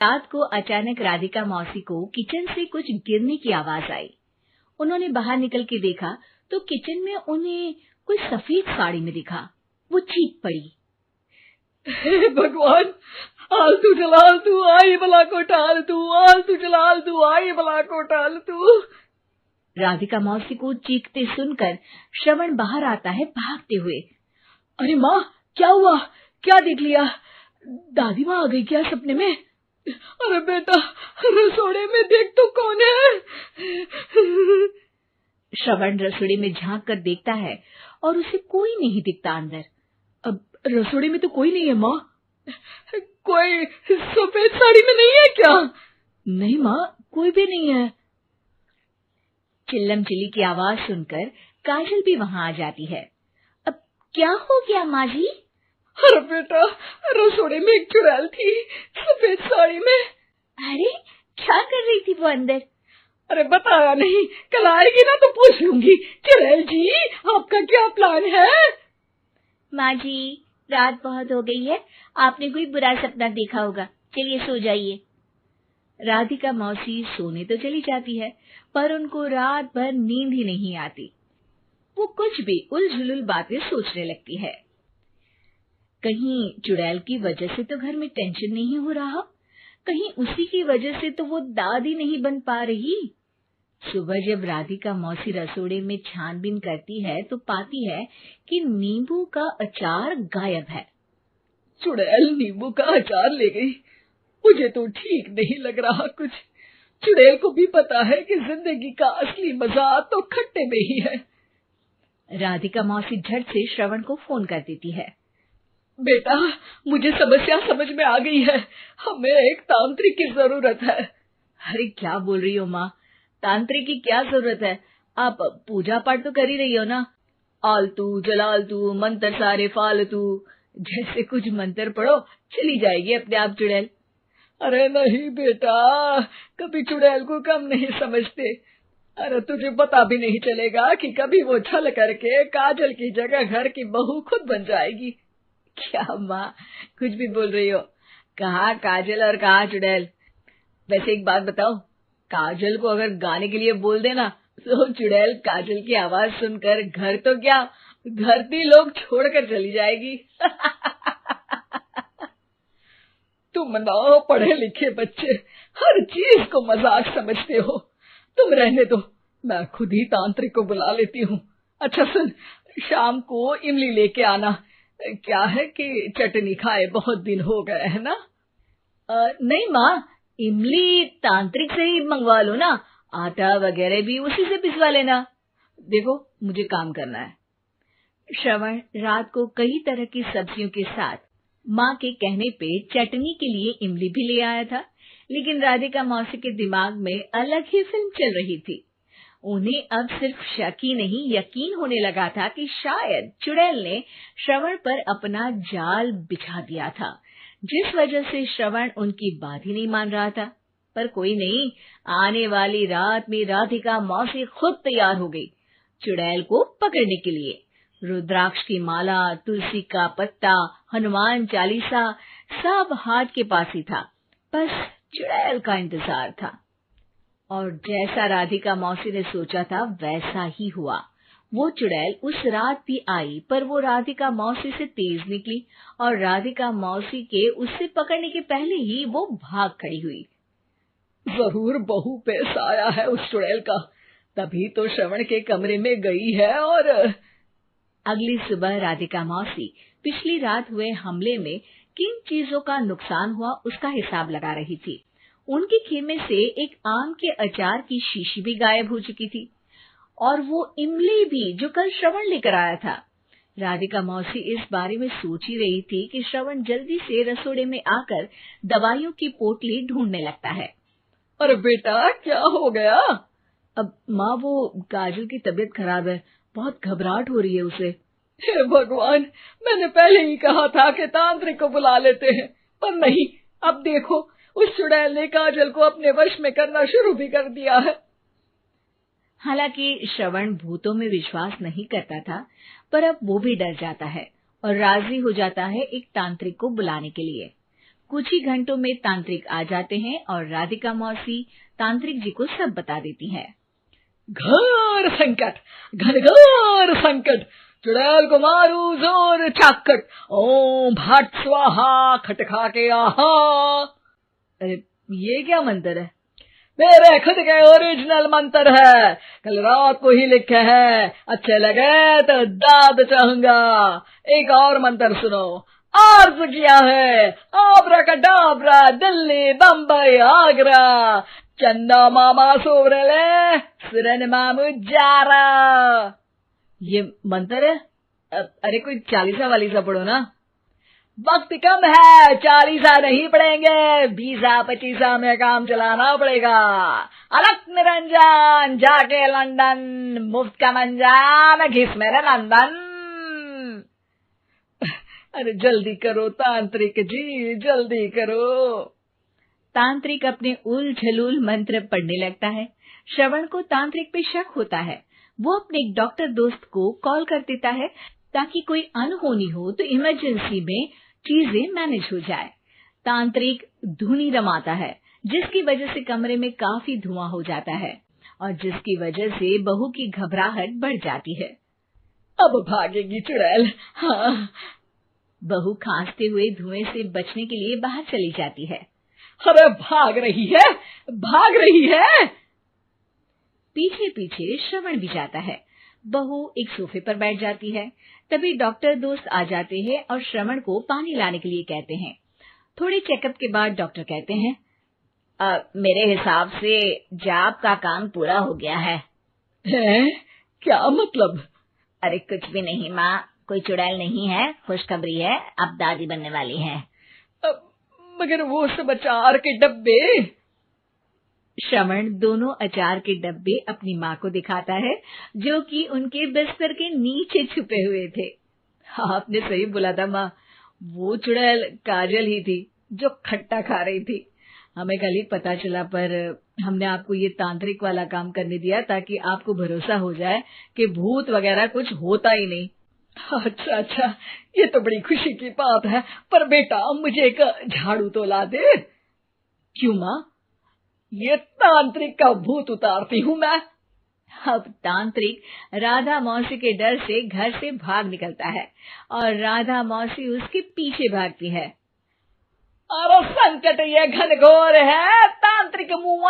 रात को अचानक राधिका मौसी को किचन से कुछ गिरने की आवाज आई। उन्होंने बाहर निकल के देखा तो किचन में उन्हें कोई सफेद साड़ी में दिखा। वो चीख पड़ी, हे भगवान, आलतू जलाल तू आई भला को टाल तू, आलतू जलाल तू आई भला को टाल तू। राधिका मौसी को चीखते सुनकर श्रवण बाहर आता है भागते हुए। अरे माँ, क्या हुआ? क्या देख लिया? दादी माँ आ गई क्या सपने में? अरे बेटा, रसोड़े में देख तो कौन है? श्रवण रसोड़े में झांक कर देखता है और उसे कोई नहीं दिखता अंदर। अब रसोड़े में तो कोई नहीं है माँ। कोई सफेद साड़ी में नहीं है क्या? नहीं माँ, कोई भी नहीं है। चिल्लम चिल्ली की आवाज सुनकर काजल भी वहां आ जाती है। अब क्या हो गया माँ जी? अरे बेटा, रसोड़े में एक चुड़ैल थी सफेद साड़ी में। अरे क्या कर रही थी वो अंदर? अरे बताया नहीं, कल आएगी ना तो पूछ लूंगी। चुड़ैल जी, आपका क्या प्लान है? माँ जी, रात बहुत हो गई है, आपने कोई बुरा सपना देखा होगा, चलिए सो जाइए। राधिका मौसी सोने तो चली जाती है, पर उनको रात भर नींद ही नहीं आती। वो कुछ भी उलझुल बातें सोचने लगती है। कहीं चुड़ैल की वजह से तो घर में टेंशन नहीं हो रहा, कहीं उसी की वजह से तो वो दादी नहीं बन पा रही। सुबह जब राधिका मौसी रसोड़े में छानबीन करती है तो पाती है कि नींबू का अचार गायब है। चुड़ैल नींबू का अचार ले गई, मुझे तो ठीक नहीं लग रहा कुछ। चुड़ैल को भी पता है कि जिंदगी का असली मजा तो खट्टे में ही है। राधिका मौसी झट से श्रवण को फोन कर देती है। बेटा, मुझे समस्या समझ में आ गई है, हमें एक तांत्रिक की जरूरत है। अरे क्या बोल रही हो माँ, तांत्रिक की क्या जरूरत है? आप पूजा पाठ तो कर ही रही हो ना। आलतू जलालतू मंत्र सारे फालतू जैसे कुछ मंत्र पढ़ो, चली जाएगी अपने आप चुड़ैल। अरे नहीं बेटा, कभी चुड़ैल को कम नहीं समझते। अरे तुझे पता भी नहीं चलेगा कि कभी वो छल करके काजल की जगह घर की बहू खुद बन जाएगी। क्या माँ, कुछ भी बोल रही हो? कहाँ काजल और कहाँ चुड़ैल। वैसे एक बात बताओ, काजल को अगर गाने के लिए बोल देना तो चुड़ैल काजल की आवाज सुनकर घर तो क्या धरती लोग छोड़कर चली जाएगी। तुम ना पढ़े लिखे बच्चे हर चीज को मजाक समझते हो। तुम रहने दो, मैं खुद ही तांत्रिक को बुला लेती हूँ। अच्छा सुन, शाम को इमली लेके आना। क्या है कि चटनी खाए बहुत दिन हो गए है ना। नहीं माँ, इमली तांत्रिक से ही मंगवा लो ना, आटा वगैरह भी उसी से पिसवा लेना। देखो मुझे काम करना है। श्रवण रात को कई तरह की सब्जियों के साथ माँ के कहने पे चटनी के लिए इमली भी ले आया था, लेकिन राधिका मौसी के दिमाग में अलग ही फिल्म चल रही थी। उन्हें अब सिर्फ शक ही नहीं यकीन होने लगा था कि शायद चुड़ैल ने श्रवण पर अपना जाल बिछा दिया था, जिस वजह से श्रवण उनकी बात ही नहीं मान रहा था। पर कोई नहीं, आने वाली रात में राधिका मौसी खुद तैयार हो गई चुड़ैल को पकड़ने के लिए। रुद्राक्ष की माला, तुलसी का पत्ता, हनुमान चालीसा सब हाथ के पास ही था, बस चुड़ैल का इंतजार था। और जैसा राधिका मौसी ने सोचा था वैसा ही हुआ। वो चुड़ैल उस रात भी आई, पर वो राधिका मौसी से तेज निकली और राधिका मौसी के उससे पकड़ने के पहले ही वो भाग खड़ी हुई। जरूर बहू पे साया है उस चुड़ैल का, तभी तो श्रवण के कमरे में गई है। और अगली सुबह राधिका मौसी पिछली रात हुए हमले में किन चीजों का नुकसान हुआ उसका हिसाब लगा रही थी। उनके खेमे से एक आम के अचार की शीशी भी गायब हो चुकी थी, और वो इमली भी जो कल श्रवण लेकर आया था। राधिका मौसी इस बारे में सोच ही रही थी कि श्रवण जल्दी से रसोड़े में आकर दवाइयों की पोटली ढूंढने लगता है। अरे बेटा, क्या हो गया? अब माँ, वो काजल की तबीयत खराब है, बहुत घबराहट हो रही है उसे। हे भगवान, मैंने पहले ही कहा था कि तांत्रिक को बुला लेते हैं, पर नहीं। अब देखो, उस चुड़ैल ने काजल को अपने वश में करना शुरू भी कर दिया है। हालांकि श्रवण भूतों में विश्वास नहीं करता था, पर अब वो भी डर जाता है और राजी हो जाता है एक तांत्रिक को बुलाने के लिए। कुछ ही घंटों में तांत्रिक आ जाते हैं और राधिका मौसी तांत्रिक जी को सब बता देती है। घोर संकट, घनघोर संकट, चुड़ैल को मारू जोर चाकट, ओम भट स्वाहा खटखा के आहा। अरे ये क्या मंत्र है? मेरे खुद के ओरिजिनल मंत्र है, कल रात को ही लिखे हैं, अच्छे लगे तो दाद चाहूंगा। एक और मंत्र सुनो, अर्ज किया है आब्राकडाब्रा, दिल्ली बम्बई आगरा, चंदा मामा सोवरले सुरन मामू जारा। ये मंत्र है? अरे कोई 40 वालीसा पढ़ो ना। वक्त कम है, 40 नहीं पड़ेंगे, 20-25 में काम चलाना पड़ेगा। अलग निरंजन जाके लंदन, मुफ्त का मंजान घिस मेरे नंदन। अरे जल्दी करो तांत्रिक जी, जल्दी करो। तांत्रिक अपने उल झलूल मंत्र पढ़ने लगता है। श्रवण को तांत्रिक पे शक होता है। वो अपने एक डॉक्टर दोस्त को कॉल कर देता है ताकि कोई अनहोनी हो तो इमरजेंसी में चीजें मैनेज हो जाए। तांत्रिक धुनी रमाता है, जिसकी वजह से कमरे में काफी धुआं हो जाता है और जिसकी वजह से बहू की घबराहट बढ़ जाती है। अब भागेगी चुड़ैल। हाँ। बहू खांसते हुए धुएं से बचने के लिए बाहर चली जाती है। अरे भाग रही है, भाग रही है। पीछे पीछे श्रवण भी जाता है। बहू एक सोफे पर बैठ जाती है। तभी डॉक्टर दोस्त आ जाते हैं और श्रवण को पानी लाने के लिए कहते हैं। थोड़े चेकअप के बाद डॉक्टर कहते हैं, मेरे हिसाब से जाप का काम पूरा हो गया है। क्या मतलब? अरे कुछ भी नहीं माँ, कोई चुड़ैल नहीं है, खुशखबरी है, अब दादी बनने वाली है। मगर वो सब अचार के डब्बे। श्रवण दोनों अचार के डब्बे अपनी माँ को दिखाता है, जो कि उनके बिस्तर के नीचे छुपे हुए थे। आपने सही बोला था माँ, वो चुड़ैल काजल ही थी जो खट्टा खा रही थी। हमें कल ही पता चला, पर हमने आपको ये तांत्रिक वाला काम करने दिया ताकि आपको भरोसा हो जाए कि भूत वगैरह कुछ होता ही नहीं। अच्छा अच्छा, ये तो बड़ी खुशी की बात है, पर बेटा मुझे एक झाड़ू तो ला दे। क्यों माँ? ये तांत्रिक का भूत उतारती हूँ मैं। अब तांत्रिक राधा मौसी के डर से घर से भाग निकलता है और राधा मौसी उसके पीछे भागती है। अरे संकट ये घनघोर है, तांत्रिक मुआ